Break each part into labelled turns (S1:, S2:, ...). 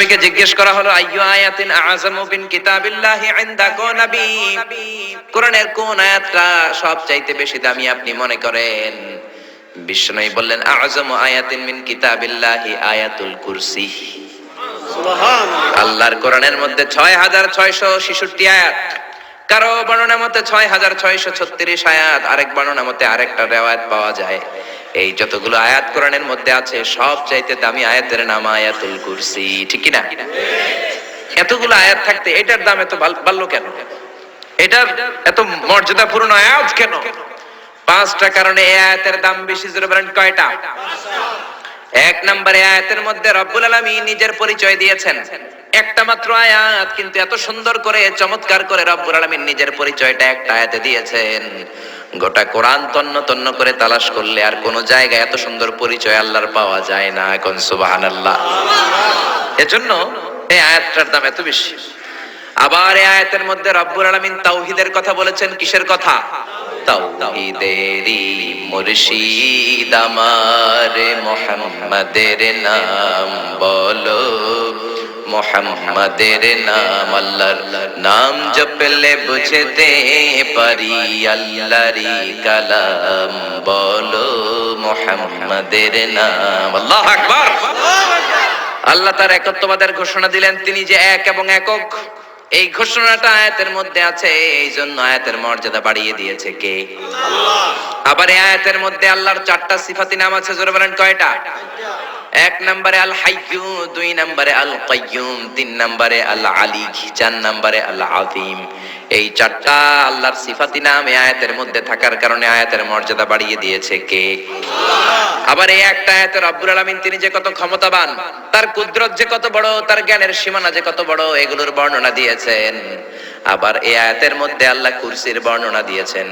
S1: নবীকে জিজ্ঞেস করা হলো আইয়ু আয়াতিন আযামু মিন কিতাবিল্লাহি ইনদাকা নবী, কোরআনের কোন আয়াতটা সবচাইতে বেশি দামি আপনি মনে করেন? বিশ্বনবী বললেন আযমু আয়াতিন মিন কিতাবিল্লাহি আয়াতুল কুরসি। সুবহানাল্লাহ। আল্লাহর কোরআনের মধ্যে 6666 আয়াত, কারো বর্ণনা মতে 6636 আয়াত, আরেক বর্ণনা মতে আরেকটা রিওয়ায়াত পাওয়া যায়। এই যতগুলো আয়াত কোরআনের মধ্যে আছে সবচাইতে দামি আয়াতের নাম আয়াতুল কুরসি, ঠিক কি না? এতগুলো আয়াত থাকতে এটার দাম এত বাড়লো কেন? এটার এত মর্যাদাপূর্ণ আয়াত কেন? 5টা কারণে এই আয়াতের দাম বেশি। জোরে বলেন কয়টা? 1 নম্বরে আয়াতের মধ্যে রব্বুল আলামিন নিজের পরিচয় দিয়েছেন। একটা মাত্র আয়াত, কিন্তু এত সুন্দর করে চমৎকার করে রব্বুল আলামিন নিজের পরিচয়টা একটা আয়াতে দিয়েছেন। গোটা কোরআন তন্ন তন্ন করে তালাশ করলে আর কোন জায়গায় এত সুন্দর পরিচয় আল্লাহর পাওয়া যায় না। এখন সুবহানাল্লাহ। এজন্য এই আয়াতটার দাম এত বেশি। আবার এই আয়াতের মধ্যে রব্বুল আলামিন তাওহীদের কথা বলেছেন। কিসের কথা? তাওহীদেরই মুর্শিদ আমার মুহাম্মাদের নাম বলো, মুহাম্মাদের নাম। আল্লাহর নাম জপলে বুঝতে পারি আল্লাহরই কালাম বলো, মুহাম্মাদের নাম। আল্লাহু আকবার। আল্লাহ তার একত্ববাদের ঘোষণা দিলেন, তিনি যে এক এবং একক। এই ঘোষণাটা আয়াতের মধ্যে আছে, এই জন্য আয়াতের মর্যাদা বাড়িয়ে দিয়েছে কে? আল্লাহ। আবার এই আয়াতের মধ্যে আল্লাহর 4টা সিফাতি নাম আছে। জোরে বলেন কয়টা? 1 নম্বরে আল হাইয়্যু, 2 নম্বরে আল কাইয়্যুম, 3 নম্বরে আল আলী, 4 নম্বরে আল আযীম। এই 4টা আল্লাহর সিফাতি নাম এই আয়াতের মধ্যে থাকার কারণে আয়াতের মর্যাদা বাড়িয়ে দিয়েছে কে? আল্লাহ। আবার এই একটা আয়াতে রব্বুল আলামিন তিনি যে কত ক্ষমতাবান, তার কুদরত যে কত বড়, তার জ্ঞানের সীমানা যে কত বড়, এগুলোর বর্ণনা দিয়েছেন। আবার এই আয়াতের মধ্যে আল্লাহ কুরসির বর্ণনা দিয়েছেন।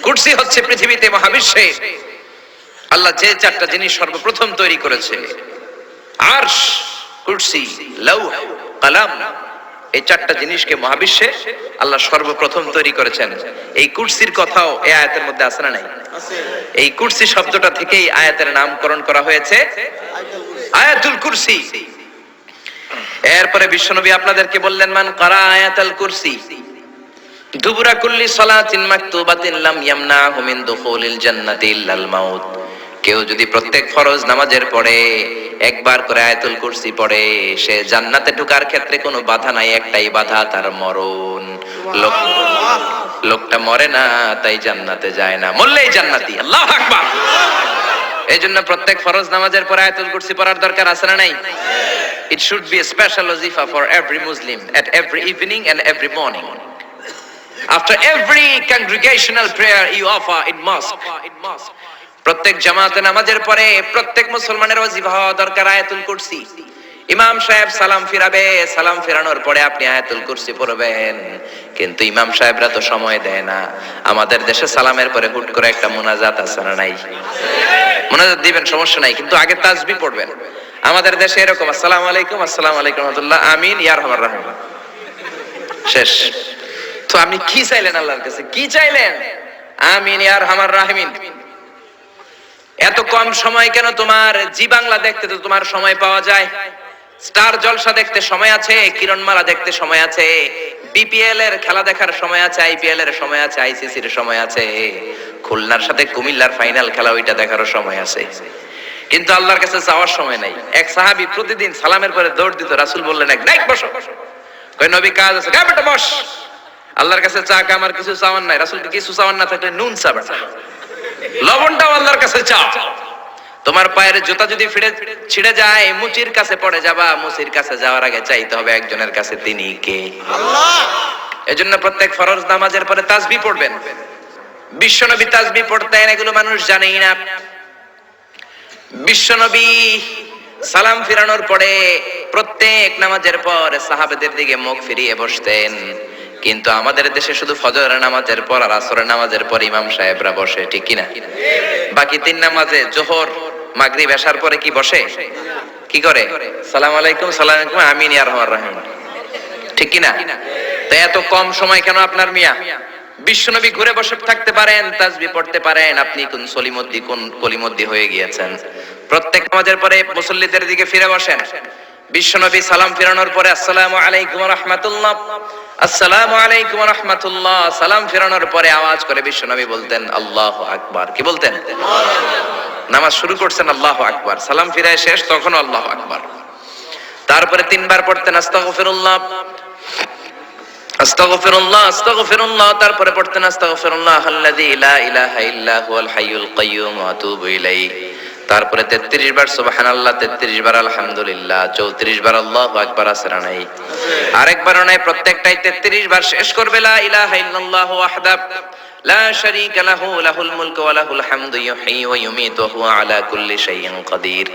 S1: কুরসি হচ্ছে পৃথিবীতে, মহাবিশ্বে আল্লাহ যে 4টা জিনিস সর্বপ্রথম তৈরি করেছে, আরশ, কুরসি, লৌহ, কলম, এই 4টা জিনিসকে মহাবিশ্বে আল্লাহ সর্বপ্রথম তৈরি করেছেন। এই কুরসির কথাও এই আয়াতের মধ্যে আছে না নাই? আছে। এই কুরসি শব্দটা থেকেই আয়াতের নামকরণ করা হয়েছে আয়াতুল কুরসি। এরপরে বিশ্বনবী আপনাদেরকে বললেন মান কারা আয়াতুল কুরসি দুবুরা কুল্লি সালাতিন মাকতুবাতিন লাম ইয়ামনাহু মিন দুখুলিল জান্নাতি ইল্লাল মাউত। কেউ যদি প্রত্যেক ফরজ নামাজের পরে একবার করে আয়াতুল কুরসি পড়ে, সে জান্নাতে ঢোকার ক্ষেত্রে কোনো বাধা নাই, একটাই বাধা, তার মরণ। লোকটা মরে না, তাই জান্নাতে যায় না, মরলেই জান্নাতি। আল্লাহু আকবার। এইজন্য প্রত্যেক ফরজ নামাজের পরে আয়াতুল কুরসি পড়ার দরকার আছে না নাই? It should be a special wazifa for every Muslim at every evening and every morning. After every congregational prayer you offer in mosque. প্রত্যেক জামাতে নামাজের পরে প্রত্যেক মুসলমানের ওয়াজিফা হওয়া দরকার আয়াতুল কুরসি। ইমাম সাহেব সালাম ফিরাবে, সালাম ফেরানোর পরে আপনি আয়াতুল কুরসি পড়বেন। কিন্তু ইমাম সাহেবরা তো সময় দেয় না। আমাদের দেশে সালামের পরে হুট করে একটা মুনাজাত আছে না নাই? মুনাজাত দিবেন, সমস্যা নাই, কিন্তু আগে তাসবিহ পড়বেন। আমাদের দেশে এরকম আসসালামু আলাইকুম, আসসালামু আলাইকুম রাহমাতুল্লাহ, আমিন, ইয়া রাহমার রাহিম, শেষ। তো আপনি কি চাইলেন আল্লাহর কাছে? কি চাইলেন? আমিন, ইয়া রাহমার রাহিমিন। এত কম সময় কেন তোমার? জি বাংলা দেখতে তো তোমার সময় পাওয়া যায়, স্টার জলসা দেখতে সময় আছে, কিরণমালা দেখতে সময় আছে, বিপিএল এর খেলা দেখার সময় আছে, আইপিএল এর সময় আছে, আইসিসির সময় আছে, খুলনার সাথে কুমিল্লার ফাইনাল খেলা ওইটা দেখারও সময় আছে। কিন্তু আল্লাহর কাছে যাওয়ার সময় নাই। এক সাহাবী প্রতিদিন সালামের পরে দৌড় দিত। রাসূল বললেন এক ডাইক বসো। কই নবী কাজ আছে, গা বেটা বস। আল্লাহর কাছে চা কা আমার কিছু চাওয়ার নাই। রাসূলকে কিছু চাওয়ার না থাকলে নুন চা বেটা, লবণটাও আল্লাহর কাছে চাও। তোমার পায়ের জুতা যদি ছিঁড়ে যায় মুচির কাছে পড়ে যাবা, মুচির কাছে যাওয়ার আগে চাইতে হবে একজনের কাছে, তিনি কে? আল্লাহ। এজন্য প্রত্যেক ফরজ নামাজের পরে তাসবিহ পড়বেন। বিশ্বনবী তাসবিহ পড়তেন, এগুলো মানুষ জানেই না। বিশ্বনবী সালাম ফিরানোর পরে প্রত্যেক নামাজের পর সাহাবেদের দিকে মুখ ফিরিয়ে বসতেন। কিন্তু আমাদের দেশে শুধু ফজরের নামাজের পর আর আসরের নামাজের পর ইমাম সাহেবরা বসে, ঠিক কিনা? বাকি 3 নামাজে জোহর, মাগরিব, এশার পরে কি বসে? কি করে? সালাম আলাইকুম, সালাম আলাইকুম, আমিন, ইয়া রাহমার রাহিম, ঠিক কিনা? তো এত কম সময় কেন আপনার মিয়া? বিশ্বনবী ঘুরে বসে থাকতে পারেন, তাসবিহ পড়তে পারেন, আপনি কোন সলিমদ্দি কোন কলিমদ্দি হয়ে গিয়েছেন। প্রত্যেক নামাজের পরে মুসল্লিদের দিকে ফিরে বসেন। বিশ্বনবী সালাম ফেরানোর পরে আসসালামু আলাইকুম ওয়া রাহমাতুল্লাহ, আসসালামু আলাইকুম ওয়া রাহমাতুল্লাহ সালাম ফেরানোর পরে আওয়াজ করে বিশ্বনবী বলতেন আল্লাহু আকবার। কি বলতেন? নামাজ শুরু করছেন আল্লাহু আকবার, সালাম ফিরায় শেষ তখন আল্লাহু আকবার। তারপরে তিনবার পড়তেন আস্তাগফিরুল্লাহ আস্তাগফিরুল্লাহ আস্তাগফিরুল্লাহ, তারপরে পড়তেন আস্তাগফিরুল্লাহ আল্লাযী লা ইলাহা ইল্লা হুয়াল হাইয়ুল কাইয়্যুম ওয়া আতুবু ইলাইহি। তারপরে 33 বার সুবহানাল্লাহ, 33 বার আলহামদুলিল্লাহ, 34 বার আল্লাহু আকবার। আসরা নাই? আরেকবারও নাই, প্রত্যেকটাই 33 বার শেষ করবে লা ইলাহা ইল্লাল্লাহু ওয়াহদাহু লা শারীকা লাহু লাহুল মুলকু ওয়া লাহুল হামদু ইউহয়ী ওয়া ইউমীতু ওয়া হুয়া আলা কুল্লি শাইইন কাদির।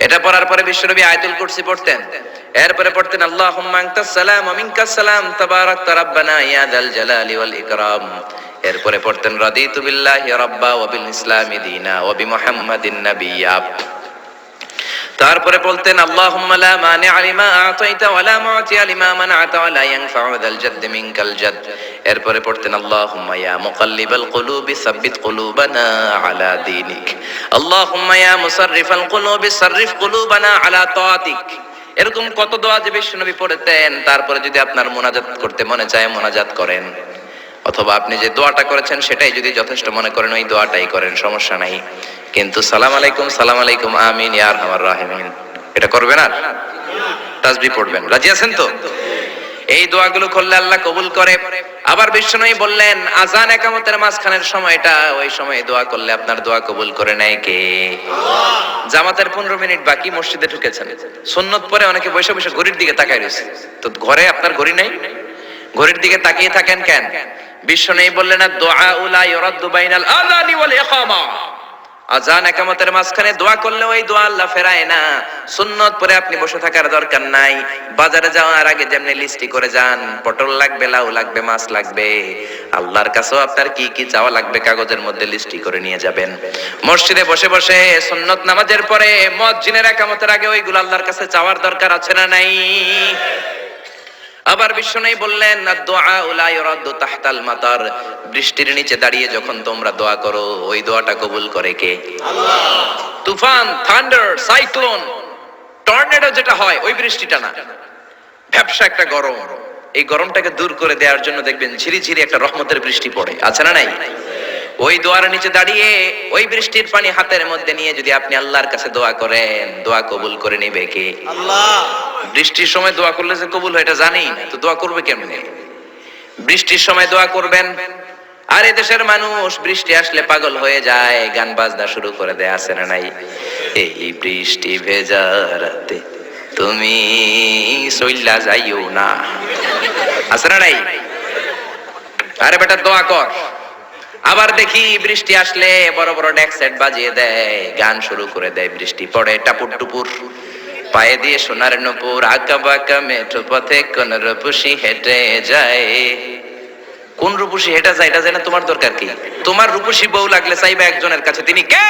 S1: এটা পড়ার পরে বিশ্বনবী আয়াতুল কুরসি পড়তেন। এরপরে পড়তেন আল্লাহুম্মা আনতাস সালাম ওয়া মিনকাস সালাম তাবারাকতা রাব্বানা ইয়া যাল জালালি ওয়াল ইকরাম। এরপরে পড়তেন রাদিতু বিল্লাহি রাব্বা ওয়া বিল ইসলামি দীনা ওয়া বিমুহাম্মাদিন নাবিয়্যা। তারপরে বলতেন আল্লাহুম্মা লা মানি'a লিমা আ'তাইতা ওয়া লা মু'তিয়া লিমা মানা'তা ওয়া লা ইয়ানফা'ু যাল জাদ্দি মিনকাল জাদ। এরপরে পড়তেন আল্লাহুম্মা ইয়া মুকাল্লিবাল কুলুবি সাব্বিত কুলুবানা আলা দীনিক, আল্লাহুম্মা ইয়া মুসাররিফাল কুলুবি সাররিফ কুলুবানা আলা তাআতিক। এরকম কত দোয়া যে বিশ্বনবী পড়তেন। তারপরে যদি আপনার মুনাজাত করতে মনে চায় মুনাজাত করেন, অথবা আপনি যে দোয়াটা করেছেন সেটাই যদি যথেষ্ট মনে করেন ওই দোয়াটাই করেন, সমস্যা নাই। কিন্তু সালাম আলাইকুম আমিন ইয়া আরহামার রাহিমিন এটা করবেন আর তাসবিহ পড়বেন। রাজি আছেন তো? এই দোয়াগুলো করলে আল্লাহ কবুল করে। আবার বিশ্বনবী বললেন আযান ইকামতের মাঝখানের সময়টা, ওই সময় দোয়া করলে আপনার দোয়া কবুল করে নেয় কে? জামাতের 15 মিনিট বাকি, মসজিদে ঢুকেছেন, সুন্নত পরে অনেকে বসে বসে ঘড়ির দিকে তাকায় রয়েছে। তো ঘরে আপনার ঘড়ি নাই, ঘড়ির দিকে তাকিয়ে থাকেন কেন? বিশ্বনবী বললেন দুআ লা ইউরাদ্দু বাইনাল আযানি ওয়াল ইকামা, আযান ইকামতের মাঝখানে দোয়া করলে ওই দোয়া আল্লাহ ফেরায় না। সুন্নত পরে আপনি বসে থাকার দরকার নাই। বাজারে যাওয়ার আগে যেমনি লিস্টি করে যান, পটল লাগবে, লাউ লাগবে, মাছ লাগবে, আল্লাহর কাছেও আপনার কি কি চাওয়া লাগবে কাগজের মধ্যে লিস্টি করে নিয়ে যাবেন। মসজিদে বসে বসে সুন্নত নামাজের পরে মুয়াজ্জিনের ইকামতের আগে ওইগুলো আল্লাহর কাছে চাওয়ার দরকার আছে না নাই? আবার বিশ্বনবী বললেন দুআ লা ইউরাদ্দু তাহতাল মাতার, বৃষ্টির নিচে দাঁড়িয়ে যখন তোমরা দোয়া করো ওই দোয়াটা কবুল করে কে? আল্লাহ। তুফান, থান্ডার, সাইক্লোন, টর্নেডো যেটা হয় ওই বৃষ্টিটা না, ভ্যাপসা একটা গরম, এই গরমটাকে দূর করে দেওয়ার জন্য দেখবেন ঝিরিঝিরি একটা রহমতের বৃষ্টি পড়ে, আছে না নাই? ওই দোয়ার নিচে দাঁড়িয়ে ওই বৃষ্টির পানি হাতের মধ্যে নিয়ে যদি আপনি আল্লাহর কাছে দোয়া করেন, দোয়া কবুল করে নেবে কে? আল্লাহ। বৃষ্টির সময় দোয়া করলে যে কবুল হয় এটা জানি না, তো দোয়া করবে কেমনে? বৃষ্টির সময় দোয়া করবেন। আর এই দেশের মানুষ বৃষ্টি আসলে পাগল হয়ে যায়, গান বাজনা শুরু করে দেয়, আছে না নাই? এই বৃষ্টি ভেজা রাতে তুমি সইল্লা যাইও না, আছে না নাই? আরে বেটা দোয়া কর। আবার দেখি বৃষ্টি আসলে বড় বড় ডেক সেট বাজিয়ে দেয়, গান শুরু করে দেয়, বৃষ্টি পড়ে টাপুর টুপুর, পায়ে দিয়ে সোনার নূপুর, আঁকা বাঁকা মেঠো পথে কোন রূপসী হেঁটে যায়। কোন রূপসী হেঁটে যায় এটা জানা তোমার দরকার কি? তোমার রূপসী বউ লাগলে চাইবে একজনের কাছে, তিনি কে?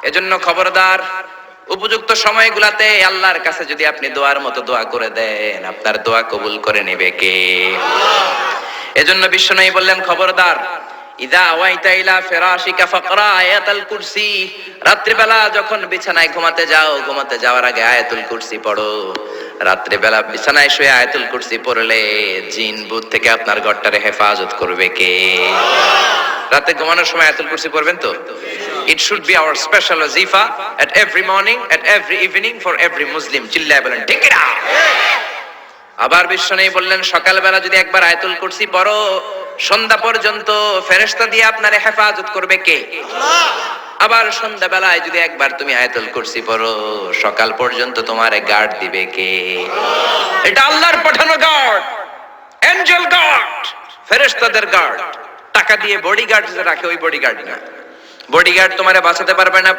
S1: এজন্য খবরদার, উপযুক্ত সময়গুলাতে আল্লাহর কাছে যদি আপনি দোয়ার মতো দোয়া করে দেন, আপনার দোয়া কবুল করে নেবে কে? এজন্য বিশ্বনবী বললেন খবরদার, ইদা আওয়াইতা ইলা ফিরাশিকা ফাকরা আয়াতুল কুরসি, রাত্রিবেলা যখন বিছানায় ঘুমাতে যাও, ঘুমাতে যাওয়ার আগে আয়াতুল কুরসি পড়ো। রাত্রিবেলা বিছানায় শুয়ে আয়াতুল কুরসি পড়লে জিন ভূত থেকে আপনার ঘরটারে হেফাজত করবে কে? রাতে ঘুমানোর সময় আয়াতুল কুরসি পড়বেন তো? It should be our special wazifa at every morning, at every evening for every Muslim. চিল্লায় বলেন ঠিক না? আবার বিশ্বনবী বললেন সকালবেলা যদি একবার আয়াতুল কুরসি পড়ো, সন্ধ্যা পর্যন্ত ফেরেশতা দিয়ে আপনারে হেফাজত করবে কে? আল্লাহ। আবার সন্ধ্যাবেলায় যদি একবার তুমি আয়াতুল কুরসি পড়ো, সকাল পর্যন্ত তোমারে গার্ড দিবে কে? আল্লাহ। এটা আল্লাহর পাঠানো গার্ড, এঞ্জেল গার্ড, ফেরেশতাদের গার্ড। টাকা দিয়ে বডিগার্ড যে রাখে ওই বডিগার্ড না। বডিগার্ড তোমারে বাঁচাতে পারবে না।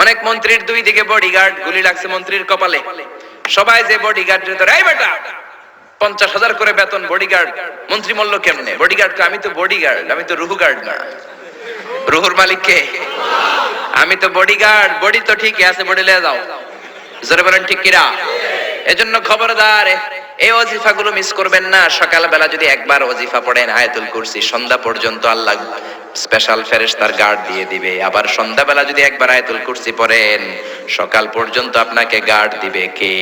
S1: অনেক মন্ত্রীর দুই দিকে বডিগার্ড, গুলি লাগছে মন্ত্রীর কপালে, সবাই যে বডিগার্ড ধরে, এই বেটা 50,000 করে বেতন বডিগার্ড, মন্ত্রী মল্ল কেমনে? বডিগার্ড আমি তো বডিগার্ড, আমি তো রুহু গার্ড না। রুহুর মালিক কে? আমি তো বডিগার্ড, বডি তো ঠিকই আছে, বডি লয়ে যাও, জোরে বলেন ঠিক কিরা? এজন্য খবরদার, এই ওয়াজিফাগুলো মিস করবেন না। সকালবেলা যদি একবার ওয়াজিফা পড়েন আয়াতুল কুরসি, সন্ধ্যা পর্যন্ত আল্লাহ স্পেশাল ফেরেশতার গার্ড দিয়ে দিবে। আবার সন্ধ্যাবেলা যদি একবার আয়াতুল কুরসি পড়েন, সকাল পর্যন্ত আপনাকে গার্ড দিবে কে?